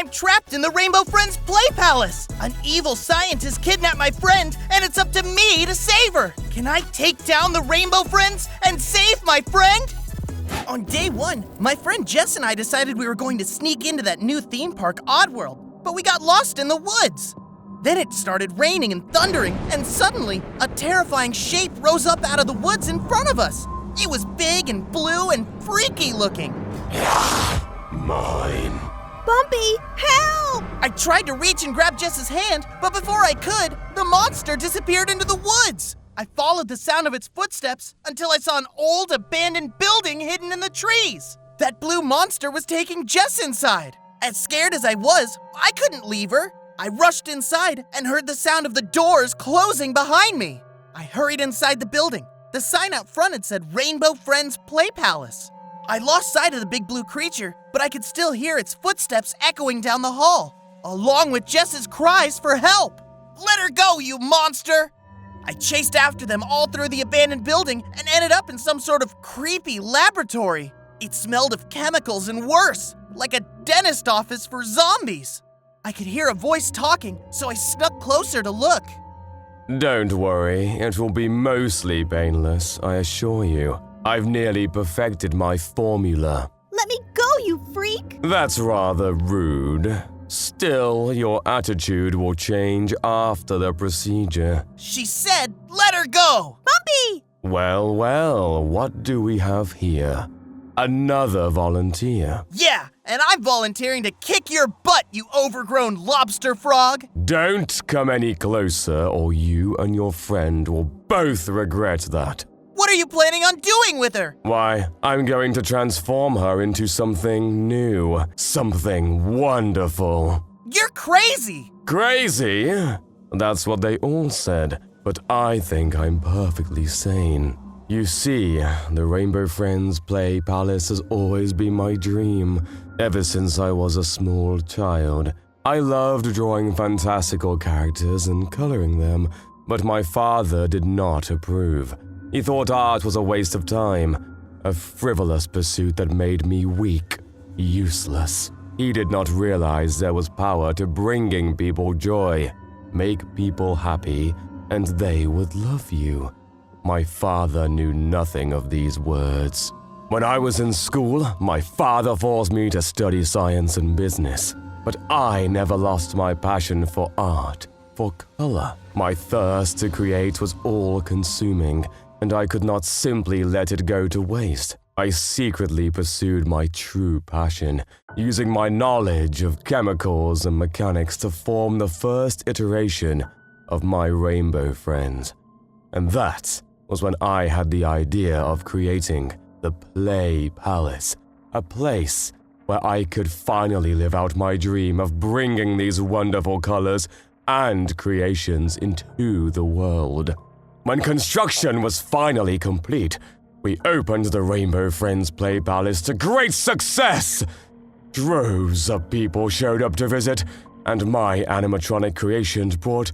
I'm trapped in the Rainbow Friends Play Palace! An evil scientist kidnapped my friend, and it's up to me to save her! Can I take down the Rainbow Friends and save my friend? On day 1, my friend Jess and I decided we were going to sneak into that new theme park, Oddworld, but we got lost in the woods. Then it started raining and thundering, and suddenly, a terrifying shape rose up out of the woods in front of us. It was big and blue and freaky looking. Mine. Bumpy, help! I tried to reach and grab Jess's hand, but before I could, the monster disappeared into the woods. I followed the sound of its footsteps until I saw an old abandoned building hidden in the trees. That blue monster was taking Jess inside. As scared as I was, I couldn't leave her. I rushed inside and heard the sound of the doors closing behind me. I hurried inside the building. The sign out front had said Rainbow Friends Play Palace. I lost sight of the big blue creature, but I could still hear its footsteps echoing down the hall, along with Jess's cries for help. Let her go, you monster! I chased after them all through the abandoned building and ended up in some sort of creepy laboratory. It smelled of chemicals and worse, like a dentist office for zombies. I could hear a voice talking, so I snuck closer to look. Don't worry, it will be mostly painless, I assure you. I've nearly perfected my formula. Let me go, you freak! That's rather rude. Still, your attitude will change after the procedure. She said, let her go! Bumpy! Well, what do we have here? Another volunteer. Yeah, and I'm volunteering to kick your butt, you overgrown lobster frog! Don't come any closer or you and your friend will both regret that. What are you planning on doing with her? Why, I'm going to transform her into something new, something wonderful. You're crazy! Crazy? That's what they all said, but I think I'm perfectly sane. You see, the Rainbow Friends Play Palace has always been my dream, ever since I was a small child. I loved drawing fantastical characters and coloring them, but my father did not approve. He thought art was a waste of time, a frivolous pursuit that made me weak, useless. He did not realize there was power to bringing people joy. Make people happy, and they would love you. My father knew nothing of these words. When I was in school, my father forced me to study science and business, but I never lost my passion for art, for color. My thirst to create was all-consuming, and I could not simply let it go to waste. I secretly pursued my true passion, using my knowledge of chemicals and mechanics to form the first iteration of my Rainbow Friends. And that was when I had the idea of creating the Play Palace, a place where I could finally live out my dream of bringing these wonderful colors and creations into the world. When construction was finally complete, we opened the Rainbow Friends Play Palace to great success. Droves of people showed up to visit, and my animatronic creations brought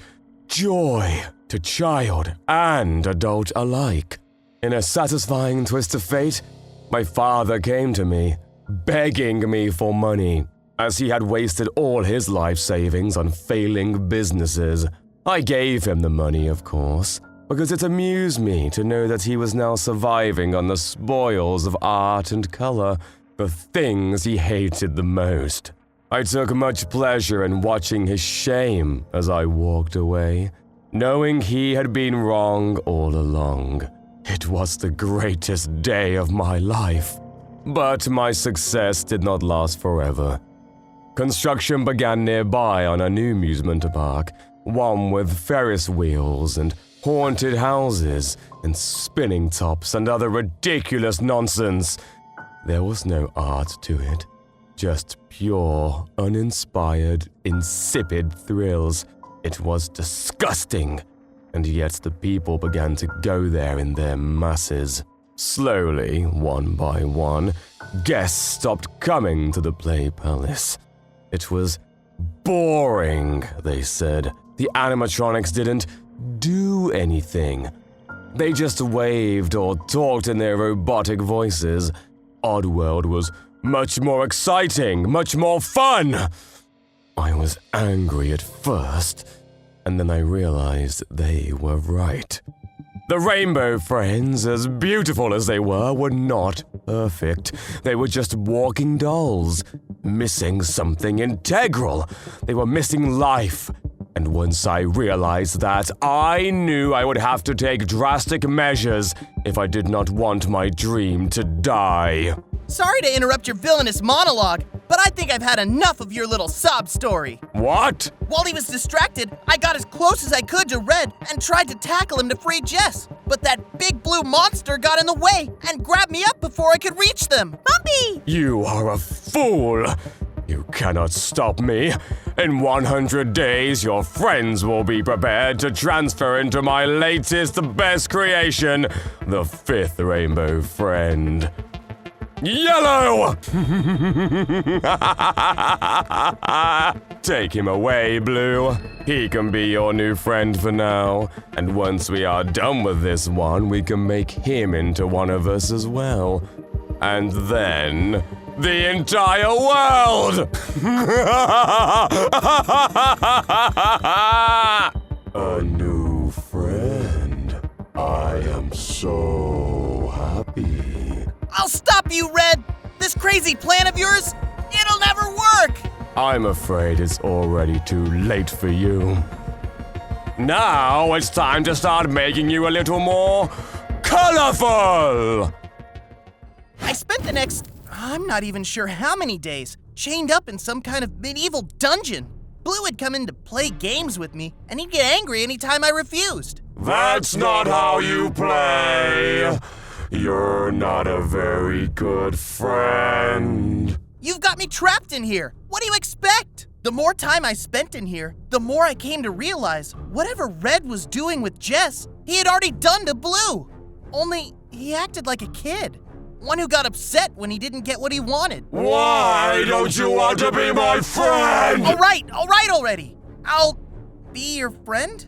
joy to child and adult alike. In a satisfying twist of fate, my father came to me, begging me for money, as he had wasted all his life savings on failing businesses. I gave him the money, of course, because it amused me to know that he was now surviving on the spoils of art and color, the things he hated the most. I took much pleasure in watching his shame as I walked away, knowing he had been wrong all along. It was the greatest day of my life. But my success did not last forever. Construction began nearby on a new amusement park, one with Ferris wheels and haunted houses and spinning tops and other ridiculous nonsense. There was no art to it, just pure, uninspired, insipid thrills. It was disgusting, and yet the people began to go there in their masses. Slowly, one by one, guests stopped coming to the Play Palace. It was boring, they said. The animatronics didn't do anything. They just waved or talked in their robotic voices. Oddworld was much more exciting, much more fun. I was angry at first, and then I realized they were right. The Rainbow Friends, as beautiful as they were not perfect. They were just walking dolls, missing something integral. They were missing life. And once I realized that, I knew I would have to take drastic measures if I did not want my dream to die. Sorry to interrupt your villainous monologue, but I think I've had enough of your little sob story. What? While he was distracted, I got as close as I could to Red and tried to tackle him to free Jess. But that big blue monster got in the way and grabbed me up before I could reach them. Bumpy! You are a fool. You cannot stop me. In 100 days, your friends will be prepared to transfer into my latest, best creation, the 5th Rainbow Friend. Yellow! Take him away, Blue. He can be your new friend for now. And once we are done with this one, we can make him into one of us as well. And then, the entire world! A new friend. I am so happy. I'll stop you, Red! This crazy plan of yours, it'll never work! I'm afraid it's already too late for you. Now it's time to start making you a little more colorful! I spent the next, I'm not even sure how many days, chained up in some kind of medieval dungeon. Blue would come in to play games with me, and he'd get angry anytime I refused. That's not how you play! You're not a very good friend. You've got me trapped in here. What do you expect? The more time I spent in here, the more I came to realize whatever Red was doing with Jess, he had already done to Blue. Only he acted like a kid. One who got upset when he didn't get what he wanted. Why don't you want to be my friend? All right already. I'll be your friend?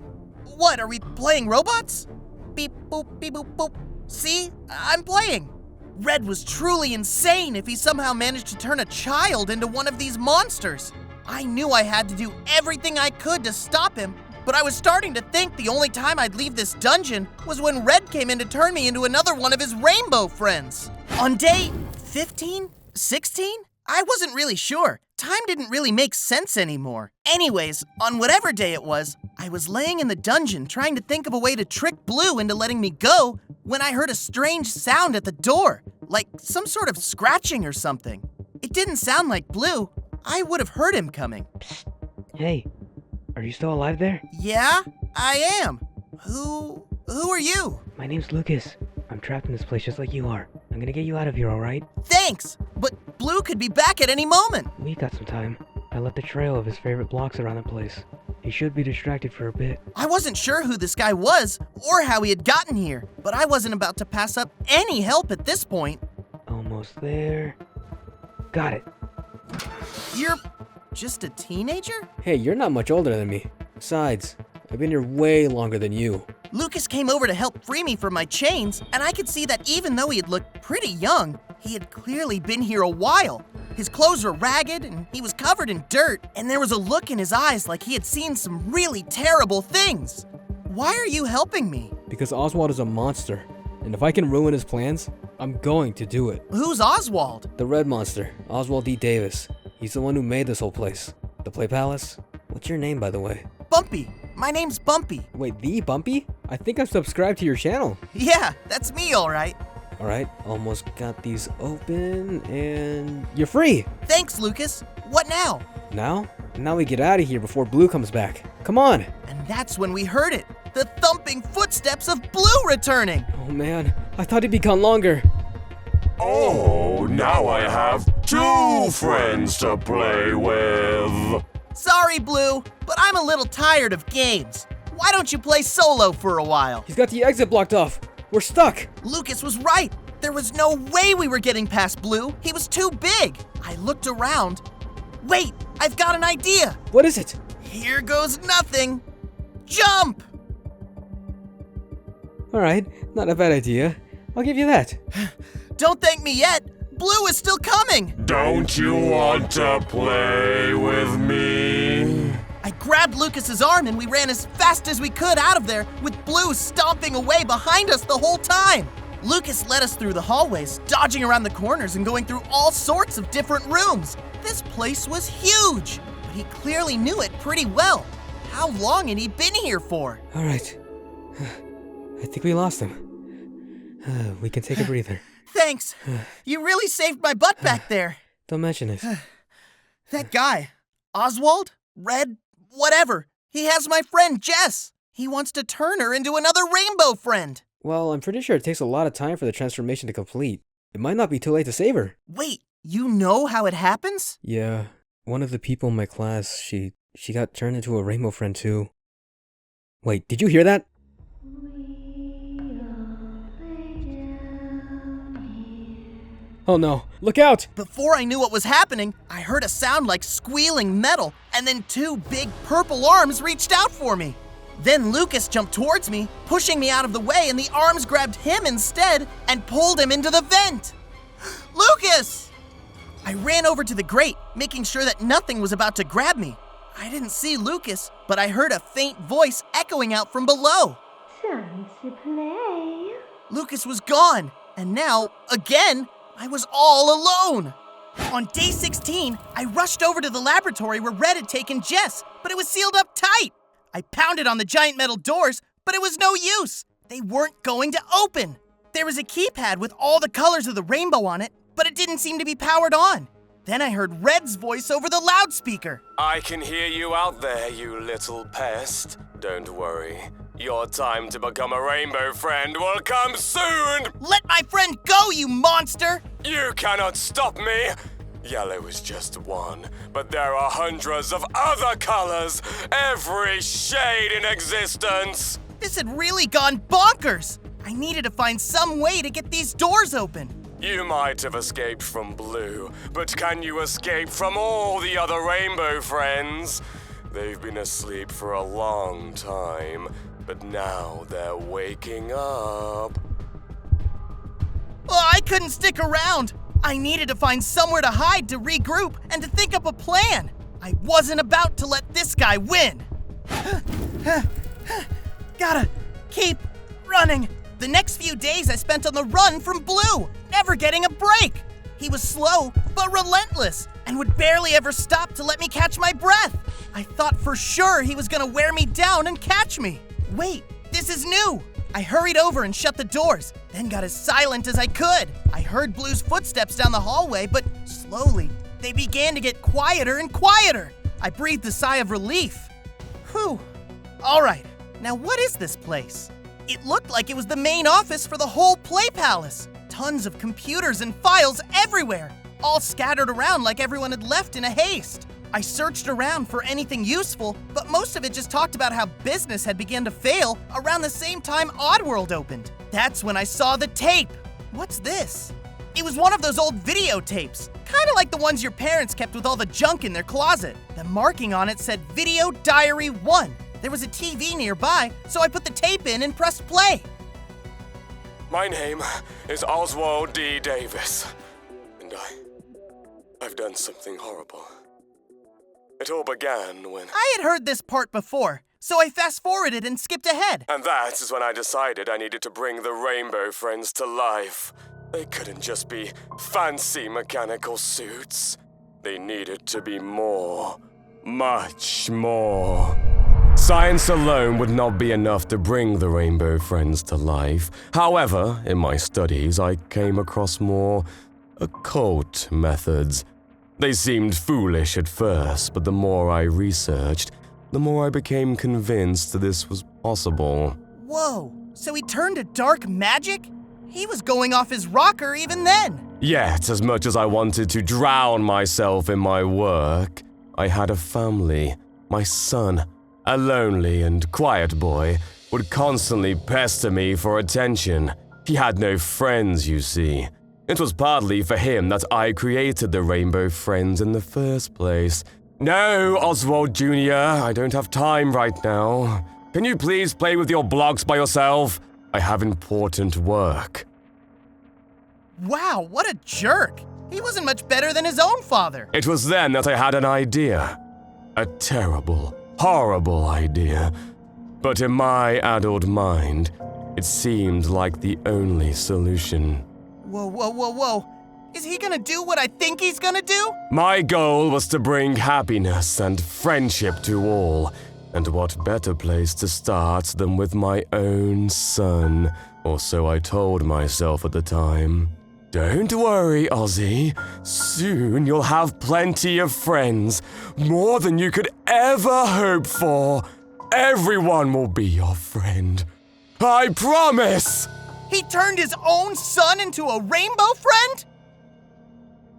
What, are we playing robots? Beep, boop, beep, boop, boop. See? I'm playing. Red was truly insane if he somehow managed to turn a child into one of these monsters. I knew I had to do everything I could to stop him, but I was starting to think the only time I'd leave this dungeon was when Red came in to turn me into another one of his rainbow friends. On day 15? 16? I wasn't really sure. Time didn't really make sense anymore. Anyways, on whatever day it was, I was laying in the dungeon trying to think of a way to trick Blue into letting me go when I heard a strange sound at the door, like some sort of scratching or something. It didn't sound like Blue. I would have heard him coming. Psst. Hey, are you still alive there? Yeah, I am. Who are you? My name's Lucas. I'm trapped in this place just like you are. I'm gonna get you out of here, alright? Thanks, but Blue could be back at any moment. We got some time. I left a trail of his favorite blocks around the place. He should be distracted for a bit. I wasn't sure who this guy was or how he had gotten here, but I wasn't about to pass up any help at this point. Almost there. Got it. You're just a teenager? Hey, you're not much older than me. Besides, I've been here way longer than you. Lucas came over to help free me from my chains, and I could see that even though he had looked pretty young, he had clearly been here a while. His clothes were ragged, and he was covered in dirt, and there was a look in his eyes like he had seen some really terrible things. Why are you helping me? Because Oswald is a monster, and if I can ruin his plans, I'm going to do it. Who's Oswald? The Red Monster, Oswald D. Davis. He's the one who made this whole place. The Play Palace? What's your name, by the way? Bumpy. My name's Bumpy. Wait, the Bumpy? I think I've subscribed to your channel. Yeah, that's me, all right. Alright, almost got these open, and you're free! Thanks, Lucas. What now? Now? Now we get out of here before Blue comes back. Come on! And that's when we heard it. The thumping footsteps of Blue returning. Oh man, I thought he'd be gone longer. Oh, now I have 2 friends to play with. Sorry, Blue, but I'm a little tired of games. Why don't you play solo for a while? He's got the exit blocked off. We're stuck. Lucas was right. There was no way we were getting past Blue. He was too big. I looked around. Wait, I've got an idea. What is it? Here goes nothing. Jump! Alright, not a bad idea. I'll give you that. Don't thank me yet. Blue is still coming. Don't you want to play with me? grabbed Lucas's arm and we ran as fast as we could out of there, with Blue stomping away behind us the whole time. Lucas led us through the hallways, dodging around the corners and going through all sorts of different rooms. This place was huge, but he clearly knew it pretty well. How long had he been here for? All right. I think we lost him. We can take a breather. Thanks. You really saved my butt back there. Don't mention it. That guy, Oswald, Red, whatever, he has my friend Jess. He wants to turn her into another rainbow friend. Well, I'm pretty sure it takes a lot of time for the transformation to complete. It might not be too late to save her. Wait, you know how it happens? Yeah, one of the people in my class, she got turned into a rainbow friend too. Wait, did you hear that? Oh no, look out! Before I knew what was happening, I heard a sound like squealing metal, and then two big purple arms reached out for me. Then Lucas jumped towards me, pushing me out of the way, and the arms grabbed him instead and pulled him into the vent. Lucas! I ran over to the grate, making sure that nothing was about to grab me. I didn't see Lucas, but I heard a faint voice echoing out from below. Time to play. Lucas was gone, and now, again, I was all alone. On day 16, I rushed over to the laboratory where Red had taken Jess, but it was sealed up tight. I pounded on the giant metal doors, but it was no use. They weren't going to open. There was a keypad with all the colors of the rainbow on it, but it didn't seem to be powered on. Then I heard Red's voice over the loudspeaker. I can hear you out there, you little pest. Don't worry. Your time to become a rainbow friend will come soon! Let my friend go, you monster! You cannot stop me! Yellow is just one, but there are hundreds of other colors, every shade in existence! This had really gone bonkers! I needed to find some way to get these doors open. You might have escaped from Blue, but can you escape from all the other rainbow friends? They've been asleep for a long time, but now they're waking up. I couldn't stick around. I needed to find somewhere to hide, to regroup, and to think up a plan. I wasn't about to let this guy win. Gotta keep running. The next few days I spent on the run from Blue, never getting a break. He was slow, but relentless, and would barely ever stop to let me catch my breath. I thought for sure he was gonna wear me down and catch me. Wait, this is new. I hurried over and shut the doors, then got as silent as I could. I heard Blue's footsteps down the hallway, but slowly, they began to get quieter and quieter. I breathed a sigh of relief. Whew. All right, now what is this place? It looked like it was the main office for the whole Play Palace. Tons of computers and files everywhere, all scattered around like everyone had left in a haste. I searched around for anything useful, but most of it just talked about how business had begun to fail around the same time Oddworld opened. That's when I saw the tape. What's this? It was one of those old videotapes, kind of like the ones your parents kept with all the junk in their closet. The marking on it said Video Diary 1. There was a TV nearby, so I put the tape in and pressed play. My name is Oswald D. Davis, and I've done something horrible. It all began when... I had heard this part before, so I fast-forwarded and skipped ahead. And that is when I decided I needed to bring the Rainbow Friends to life. They couldn't just be fancy mechanical suits. They needed to be more. Much more. Science alone would not be enough to bring the Rainbow Friends to life. However, in my studies, I came across more occult methods. They seemed foolish at first, but the more I researched, the more I became convinced this was possible. Whoa, so he turned to dark magic? He was going off his rocker even then. Yet, as much as I wanted to drown myself in my work, I had a family. My son, a lonely and quiet boy, would constantly pester me for attention. He had no friends, you see. It was partly for him that I created the Rainbow Friends in the first place. No, Oswald Jr., I don't have time right now. Can you please play with your blocks by yourself? I have important work. Wow, what a jerk. He wasn't much better than his own father. It was then that I had an idea. A terrible, horrible idea. But in my adult mind, it seemed like the only solution. Whoa. Is he gonna do what I think he's gonna do? My goal was to bring happiness and friendship to all. And what better place to start than with my own son, or so I told myself at the time. Don't worry, Ozzy. Soon you'll have plenty of friends, more than you could ever hope for. Everyone will be your friend. I promise! He turned his own son into a rainbow friend?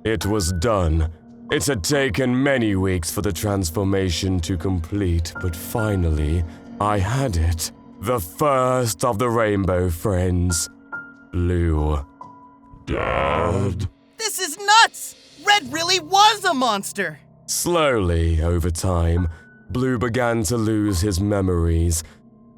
It was done. It had taken many weeks for the transformation to complete, but finally, I had it. The first of the rainbow friends. Blue. Dad? This is nuts! Red really was a monster! Slowly, over time, Blue began to lose his memories.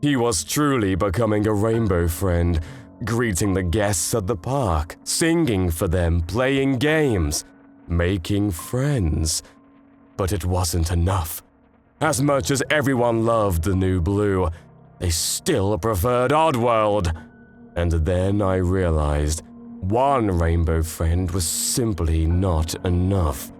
He was truly becoming a rainbow friend, greeting the guests at the park, singing for them, playing games, making friends. But it wasn't enough. As much as everyone loved the new Blue, they still preferred Oddworld. And then I realized one rainbow friend was simply not enough.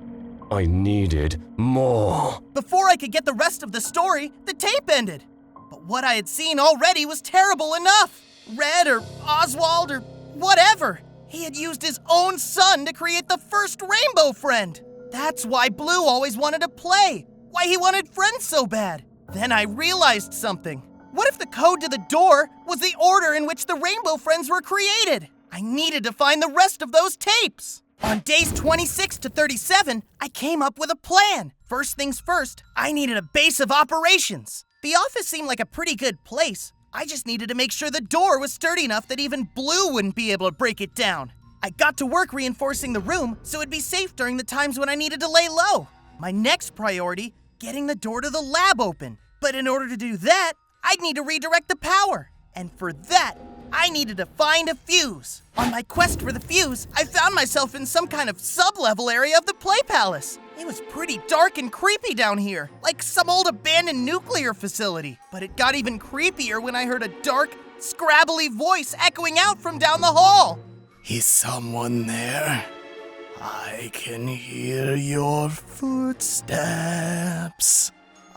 I needed more. Before I could get the rest of the story, the tape ended. But what I had seen already was terrible enough. Red or Oswald or whatever. He had used his own son to create the first rainbow friend. That's why Blue always wanted to play. Why he wanted friends so bad. Then I realized something. What if the code to the door was the order in which the rainbow friends were created? I needed to find the rest of those tapes. On days 26 to 37, I came up with a plan. First things first, I needed a base of operations. The office seemed like a pretty good place. I just needed to make sure the door was sturdy enough that even Blue wouldn't be able to break it down. I got to work reinforcing the room so it'd be safe during the times when I needed to lay low. My next priority, getting the door to the lab open. But in order to do that, I'd need to redirect the power. And for that, I needed to find a fuse. On my quest for the fuse, I found myself in some kind of sub-level area of the Play Palace. It was pretty dark and creepy down here, like some old abandoned nuclear facility. But it got even creepier when I heard a dark, scrabbly voice echoing out from down the hall. Is someone there? I can hear your footsteps.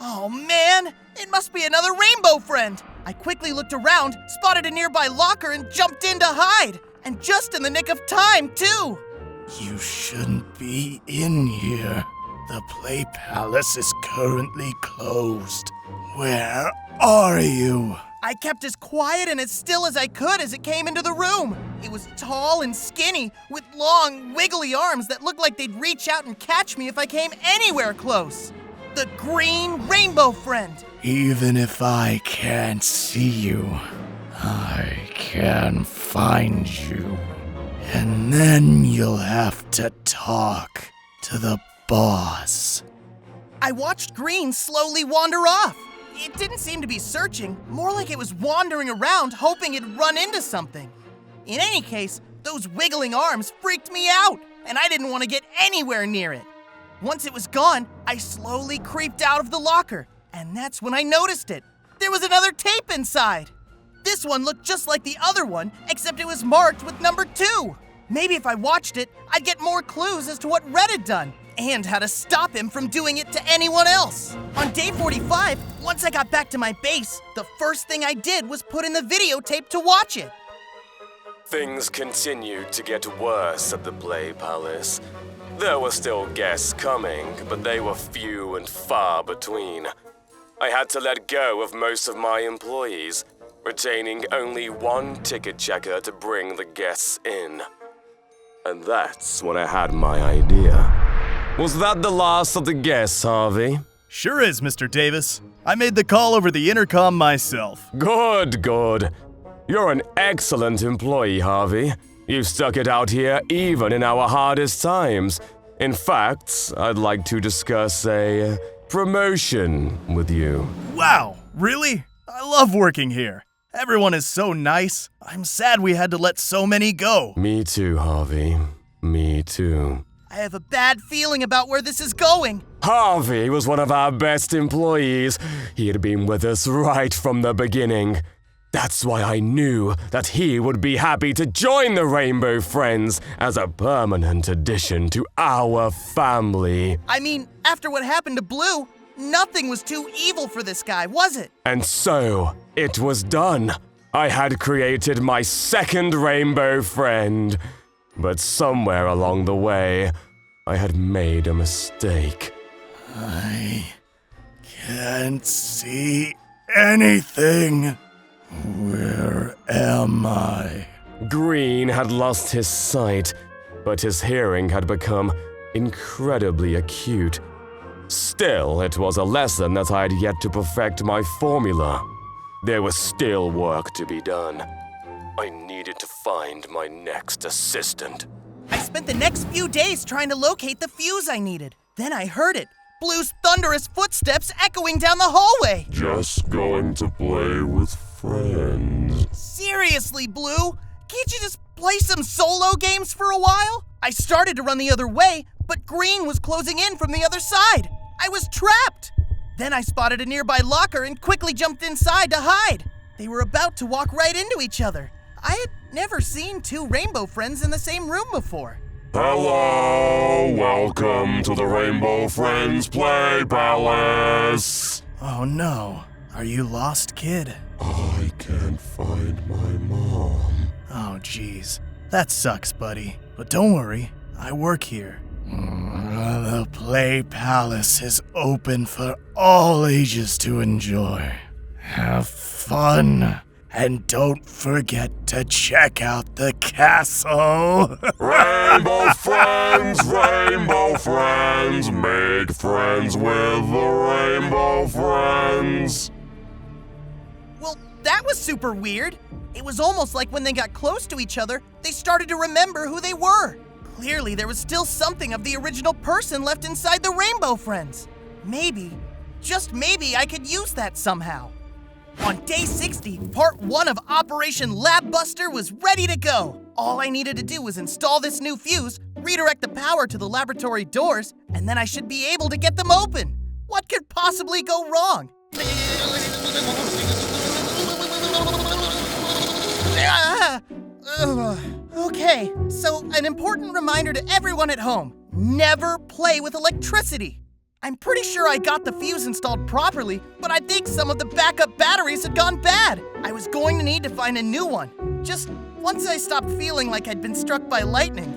Oh man, it must be another rainbow friend. I quickly looked around, spotted a nearby locker, and jumped in to hide. And just in the nick of time, too. You shouldn't be in here. The Play Palace is currently closed. Where are you? I kept as quiet and as still as I could as it came into the room. It was tall and skinny, with long, wiggly arms that looked like they'd reach out and catch me if I came anywhere close. The green rainbow friend. Even if I can't see you, I can find you. And then you'll have to talk to the boss. I watched Green slowly wander off. It didn't seem to be searching, more like it was wandering around hoping it'd run into something. In any case, those wiggling arms freaked me out, and I didn't want to get anywhere near it. Once it was gone, I slowly creeped out of the locker, and that's when I noticed it. There was another tape inside. This one looked just like the other one, except it was marked with number 2. Maybe if I watched it, I'd get more clues as to what Red had done, and how to stop him from doing it to anyone else. On day 45, once I got back to my base, the first thing I did was put in the videotape to watch it. Things continued to get worse at the Play Palace. There were still guests coming, but they were few and far between. I had to let go of most of my employees, retaining only one ticket checker to bring the guests in. And that's when I had my idea. Was that the last of the guests, Harvey? Sure is, Mr. Davis. I made the call over the intercom myself. Good. You're an excellent employee, Harvey. You stuck it out here even in our hardest times. In fact, I'd like to discuss a promotion with you. Wow, really? I love working here. Everyone is so nice. I'm sad we had to let so many go. Me too, Harvey. Me too. I have a bad feeling about where this is going. Harvey was one of our best employees. He had been with us right from the beginning. That's why I knew that he would be happy to join the Rainbow Friends as a permanent addition to our family. I mean, after what happened to Blue, nothing was too evil for this guy, was it? And so, it was done. I had created my second Rainbow Friend. But somewhere along the way, I had made a mistake. I can't see anything. Where am I? Green had lost his sight, but his hearing had become incredibly acute. Still, it was a lesson that I had yet to perfect my formula. There was still work to be done. I needed to find my next assistant. I spent the next few days trying to locate the fuse I needed. Then I heard it. Blue's thunderous footsteps echoing down the hallway. Just going to play with friends. Seriously, Blue? Can't you just play some solo games for a while? I started to run the other way, but Green was closing in from the other side. I was trapped. Then I spotted a nearby locker and quickly jumped inside to hide. They were about to walk right into each other. I had never seen two Rainbow Friends in the same room before. Hello, welcome to the Rainbow Friends Play Palace. Oh no. Are you lost, kid? I can't find my mom. Oh jeez. That sucks, buddy. But don't worry, I work here. The Play Palace is open for all ages to enjoy. Have fun. And don't forget to check out the castle. Rainbow Friends, make friends with the Rainbow Friends. Well, that was super weird. It was almost like when they got close to each other, they started to remember who they were. Clearly, there was still something of the original person left inside the Rainbow Friends. Maybe, just maybe, I could use that somehow. On day 60, part 1 of Operation Lab Buster was ready to go. All I needed to do was install this new fuse, redirect the power to the laboratory doors, and then I should be able to get them open. What could possibly go wrong? Okay, so an important reminder to everyone at home. Never play with electricity. I'm pretty sure I got the fuse installed properly, but I think some of the backup batteries had gone bad. I was going to need to find a new one. Just once I stopped feeling like I'd been struck by lightning.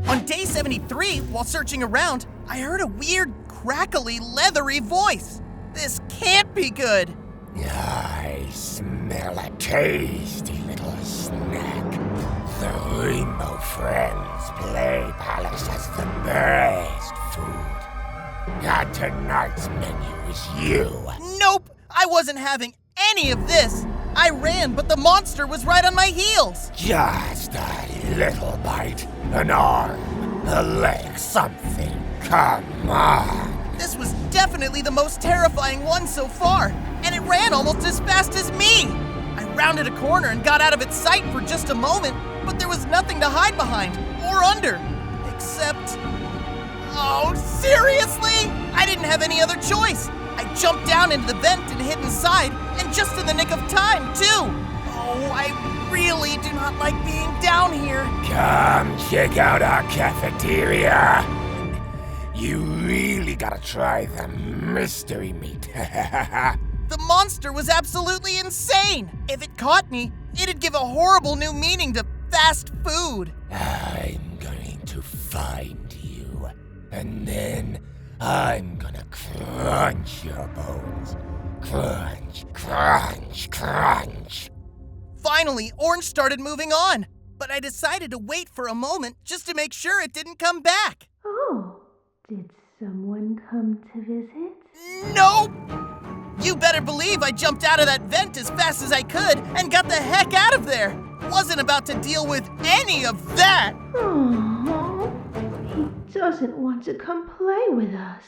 On day 73, while searching around, I heard a weird, crackly, leathery voice. This can't be good. I smell a tasty little snack. The Rainbow Friends Play Palace has the best food. Tonight's menu is you. Nope, I wasn't having any of this. I ran, but the monster was right on my heels. Just a little bite, an arm, a leg, something. Come on. This was definitely the most terrifying one so far, and it ran almost as fast as me. I rounded a corner and got out of its sight for just a moment, but there was nothing to hide behind or under, except... Oh, seriously? I didn't have any other choice. I jumped down into the vent and hid inside, and just in the nick of time, too. Oh, I really do not like being down here. Come check out our cafeteria. You really gotta try the mystery meat. The monster was absolutely insane. If it caught me, it'd give a horrible new meaning to fast food. I'm going to find you, and then I'm gonna crunch your bones. Crunch, crunch, crunch. Finally, Orange started moving on, but I decided to wait for a moment just to make sure it didn't come back. Oh, did someone come to visit? Nope! You better believe I jumped out of that vent as fast as I could and got the heck out of there. Wasn't about to deal with any of that. Oh, he doesn't want to come play with us.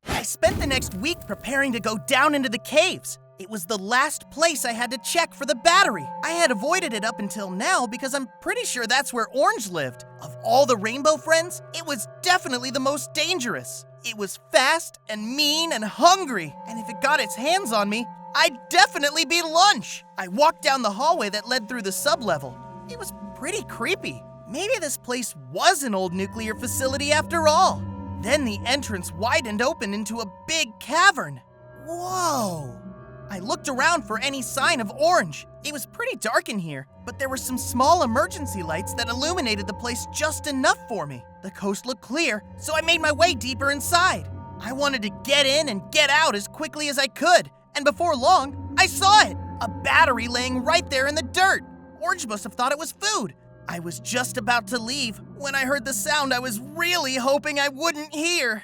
I spent the next week preparing to go down into the caves. It was the last place I had to check for the battery. I had avoided it up until now because I'm pretty sure that's where Orange lived. Of all the rainbow friends, it was definitely the most dangerous. It was fast and mean and hungry, and if it got its hands on me, I'd definitely be lunch. I walked down the hallway that led through the sublevel. It was pretty creepy. Maybe this place was an old nuclear facility after all. Then the entrance widened open into a big cavern. Whoa! I looked around for any sign of Orange. It was pretty dark in here, but there were some small emergency lights that illuminated the place just enough for me. The coast looked clear, so I made my way deeper inside. I wanted to get in and get out as quickly as I could, and before long, I saw it. A battery laying right there in the dirt. Orange must have thought it was food. I was just about to leave when I heard the sound I was really hoping I wouldn't hear.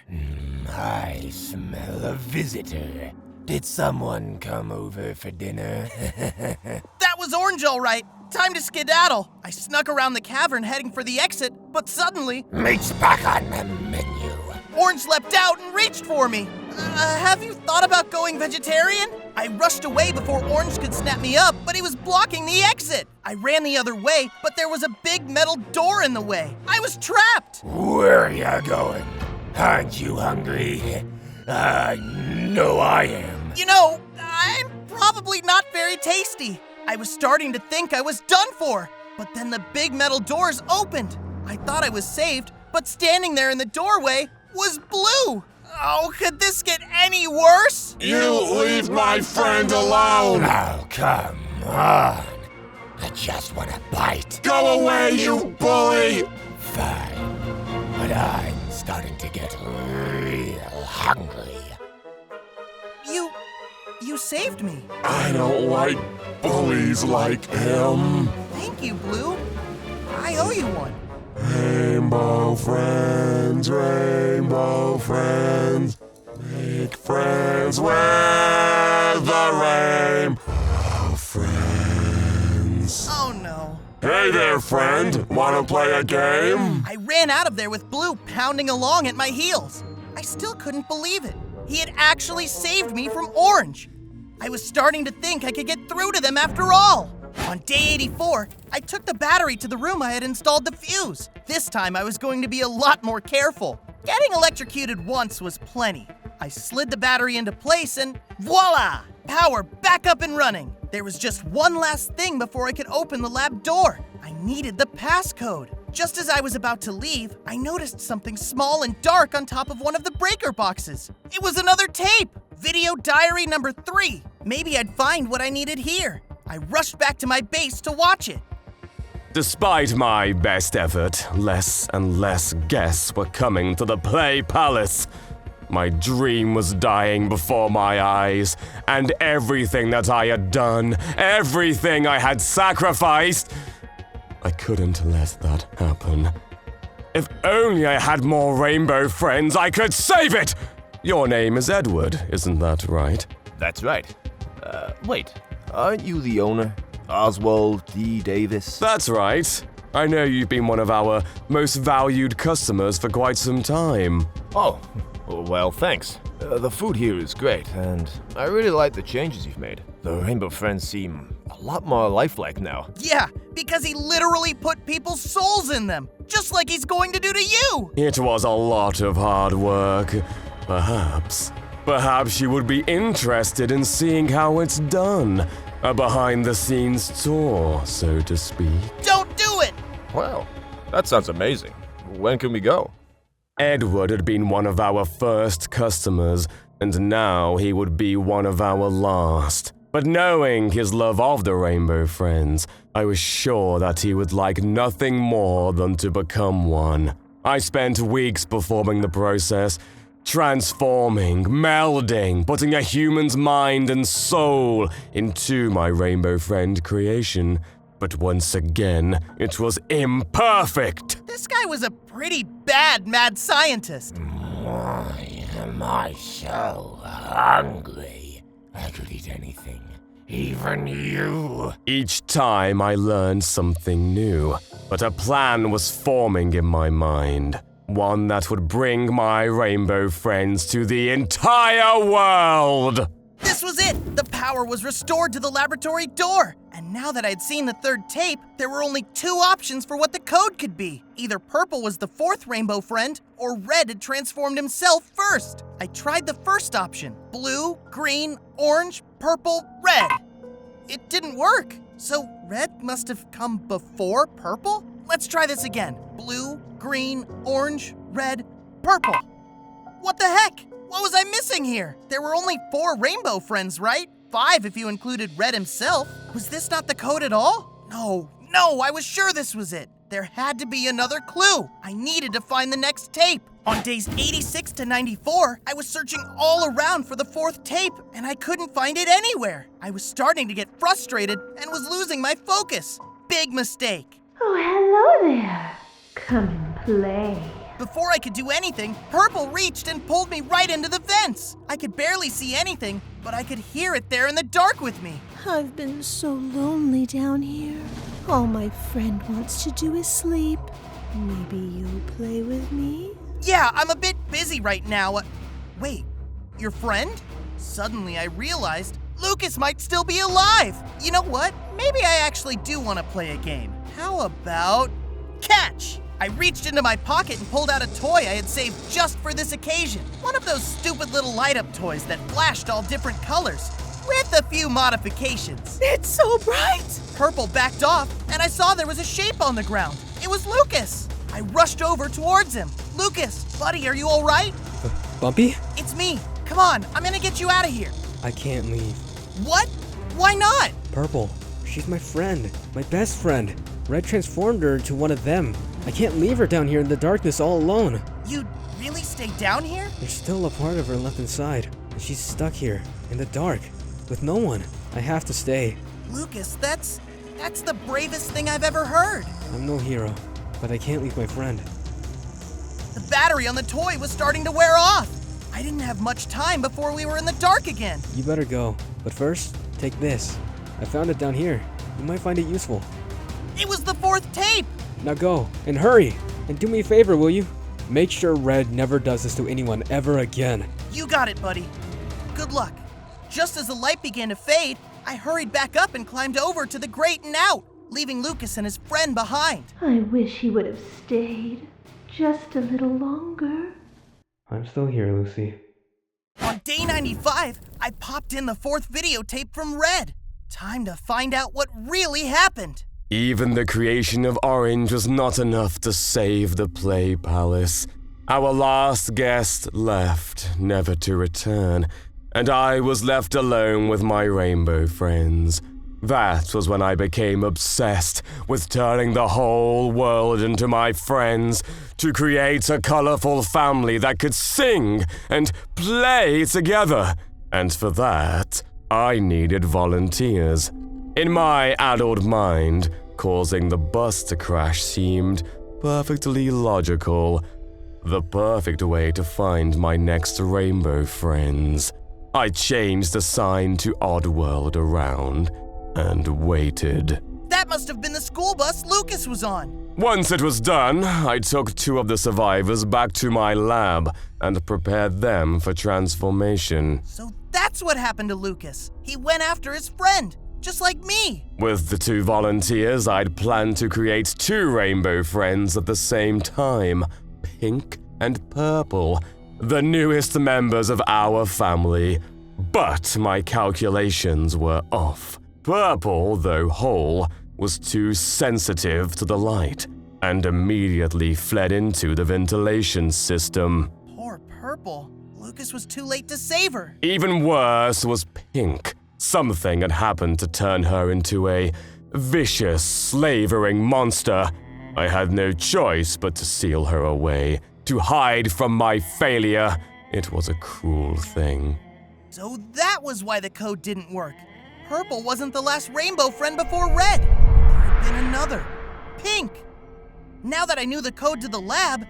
I smell a visitor. Did someone come over for dinner? That was Orange, all right. Time to skedaddle. I snuck around the cavern heading for the exit, but suddenly, Meat's back on the menu. Orange leapt out and reached for me. Have you thought about going vegetarian? I rushed away before Orange could snap me up, but he was blocking the exit. I ran the other way, but there was a big metal door in the way. I was trapped. Where are you going? Aren't you hungry? No, I am. You know, I'm probably not very tasty. I was starting to think I was done for, but then the big metal doors opened. I thought I was saved, but standing there in the doorway was Blue. Oh, could this get any worse? You leave my friend alone! Oh, come on. I just want a bite. Go away, you bully! Fine. But I'm starting to get real hungry. You saved me. I don't like bullies like him. Thank you, Blue. I owe you one. Rainbow friends, make friends with the rainbow friends. Oh no. Hey there, friend. Wanna play a game? I ran out of there with Blue pounding along at my heels. I still couldn't believe it. He had actually saved me from Orange. I was starting to think I could get through to them after all. On day 84, I took the battery to the room I had installed the fuse. This time I was going to be a lot more careful. Getting electrocuted once was plenty. I slid the battery into place and voila! Power back up and running. There was just one last thing before I could open the lab door. I needed the passcode. Just as I was about to leave, I noticed something small and dark on top of one of the breaker boxes. It was another tape! Video diary number 3. Maybe I'd find what I needed here. I rushed back to my base to watch it. Despite my best effort, less and less guests were coming to the Play Palace. My dream was dying before my eyes, and everything that I had done, everything I had sacrificed, I couldn't let that happen. If only I had more rainbow friends, I could save it! Your name is Edward, isn't that right? That's right. Wait, aren't you the owner? Oswald D. Davis? That's right. I know you've been one of our most valued customers for quite some time. Oh, well, thanks. The food here is great, and I really like the changes you've made. The Rainbow Friends seem a lot more lifelike now. Yeah, because he literally put people's souls in them, just like he's going to do to you! It was a lot of hard work. Perhaps you would be interested in seeing how it's done. A behind-the-scenes tour, so to speak. Don't do it! Wow, that sounds amazing. When can we go? Edward had been one of our first customers, and now he would be one of our last. But knowing his love of the Rainbow Friends, I was sure that he would like nothing more than to become one. I spent weeks performing the process, transforming, melding, putting a human's mind and soul into my Rainbow Friend creation. But once again, it was imperfect! This guy was a pretty bad mad scientist. Why am I so hungry? I could eat anything, even you. Each time I learned something new, but a plan was forming in my mind. One that would bring my Rainbow Friends to the entire world! This This was it! The power was restored to the laboratory door! And now that I'd seen the third tape, there were only 2 options for what the code could be. Either Purple was the 4th rainbow friend, or Red had transformed himself first. I tried the first option. Blue, green, orange, purple, red. It didn't work. So Red must have come before Purple? Let's try this again. Blue, green, orange, red, purple. What the heck? What was I missing here? There were only 4 rainbow friends, right? 5 if you included Red himself. Was this not the code at all? No, I was sure this was it. There had to be another clue. I needed to find the next tape. On days 86 to 94, I was searching all around for the 4th tape, and I couldn't find it anywhere. I was starting to get frustrated and was losing my focus. Big mistake. Oh, hello there. Come and play. Before I could do anything, Purple reached and pulled me right into the vents. I could barely see anything, but I could hear it there in the dark with me. I've been so lonely down here. All my friend wants to do is sleep. Maybe you'll play with me? Yeah, I'm a bit busy right now. Wait, your friend? Suddenly I realized Lucas might still be alive. You know what? Maybe I actually do want to play a game. How about catch? I reached into my pocket and pulled out a toy I had saved just for this occasion. One of those stupid little light-up toys that flashed all different colors, with a few modifications. It's so bright! Purple backed off, and I saw there was a shape on the ground. It was Lucas. I rushed over towards him. Lucas, buddy, are you all right? Bumpy? It's me. Come on, I'm gonna get you out of here. I can't leave. What? Why not? Purple. She's my friend. My best friend. Red transformed her into one of them. I can't leave her down here in the darkness all alone. You'd really stay down here? There's still a part of her left inside, and she's stuck here, in the dark, with no one. I have to stay. Lucas, that's the bravest thing I've ever heard. I'm no hero, but I can't leave my friend. The battery on the toy was starting to wear off. I didn't have much time before we were in the dark again. You better go, but first, take this. I found it down here. You might find it useful. It was the 4th tape! Now go, and hurry! And do me a favor, will you? Make sure Red never does this to anyone ever again. You got it, buddy. Good luck. Just as the light began to fade, I hurried back up and climbed over to the grate and out, leaving Lucas and his friend behind. I wish he would have stayed just a little longer. I'm still here, Lucy. On day 95, I popped in the 4th videotape from Red. Time to find out what really happened. Even the creation of Orange was not enough to save the Play Palace. Our last guest left, never to return, and I was left alone with my rainbow friends. That was when I became obsessed with turning the whole world into my friends to create a colorful family that could sing and play together. And for that, I needed volunteers. In my adult mind, causing the bus to crash seemed perfectly logical. The perfect way to find my next rainbow friends. I changed the sign to Oddworld around and waited. That must have been the school bus Lucas was on. Once it was done, I took 2 of the survivors back to my lab and prepared them for transformation. So that's what happened to Lucas. He went after his friend, just like me. With the 2 volunteers, I'd planned to create 2 rainbow friends at the same time, Pink and Purple, the newest members of our family. But my calculations were off. Purple, though whole, was too sensitive to the light and immediately fled into the ventilation system. Poor Purple. Lucas was too late to save her. Even worse was Pink. Something had happened to turn her into a vicious, slavering monster. I had no choice but to seal her away, to hide from my failure. It was a cruel thing. So that was why the code didn't work. Purple wasn't the last rainbow friend before Red. There had been another. Pink. Now that I knew the code to the lab,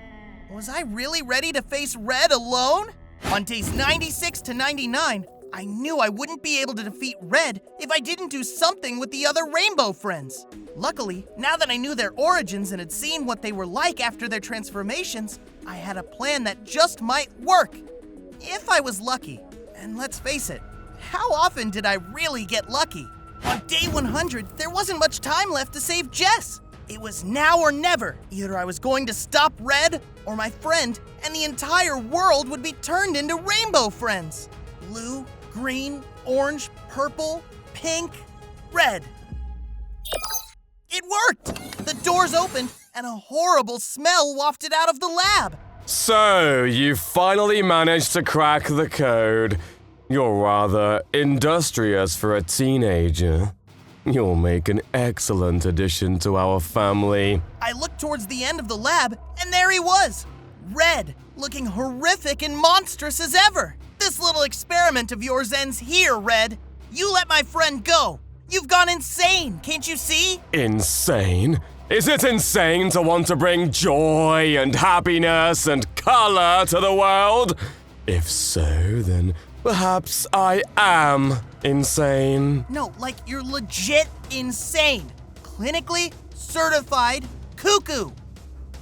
was I really ready to face Red alone? On days 96 to 99, I knew I wouldn't be able to defeat Red if I didn't do something with the other rainbow friends. Luckily, now that I knew their origins and had seen what they were like after their transformations, I had a plan that just might work. If I was lucky. And let's face it, how often did I really get lucky? On day 100, there wasn't much time left to save Jess. It was now or never. Either I was going to stop Red or my friend, and the entire world would be turned into rainbow friends. Blue, green, orange, purple, pink, red. It worked! The doors opened, and a horrible smell wafted out of the lab. So, you finally managed to crack the code. You're rather industrious for a teenager. You'll make an excellent addition to our family. I looked towards the end of the lab, and there he was. Red, looking horrific and monstrous as ever. This little experiment of yours ends here, Red. You let my friend go. You've gone insane, can't you see? Insane? Is it insane to want to bring joy and happiness and color to the world? If so, then perhaps I am insane. No, like you're legit insane. Clinically certified cuckoo.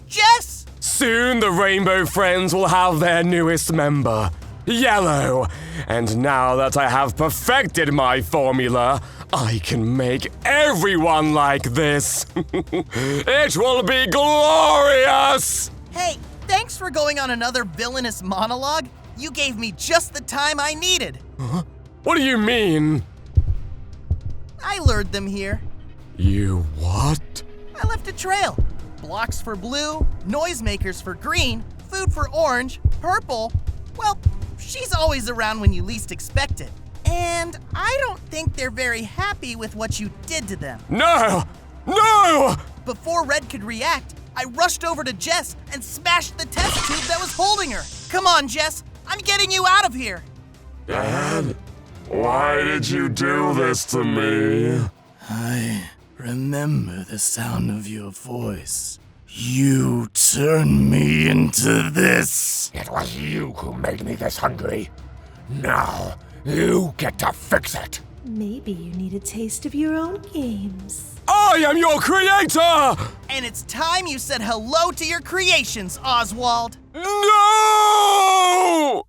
Jess! Soon the Rainbow Friends will have their newest member, Yellow. And now that I have perfected my formula, I can make everyone like this. It will be glorious! Hey, thanks for going on another villainous monologue. You gave me just the time I needed. Huh? What do you mean? I lured them here. You what? I left a trail. Blocks for blue, noisemakers for green, food for orange, purple. Well, she's always around when you least expect it. And I don't think they're very happy with what you did to them. No! No! Before Red could react, I rushed over to Jess and smashed the test tube that was holding her. Come on, Jess. I'm getting you out of here. Dad, why did you do this to me? I remember the sound of your voice. You turned me into this. It was you who made me this hungry. Now, you get to fix it. Maybe you need a taste of your own games. I am your creator! And it's time you said hello to your creations, Oswald. No!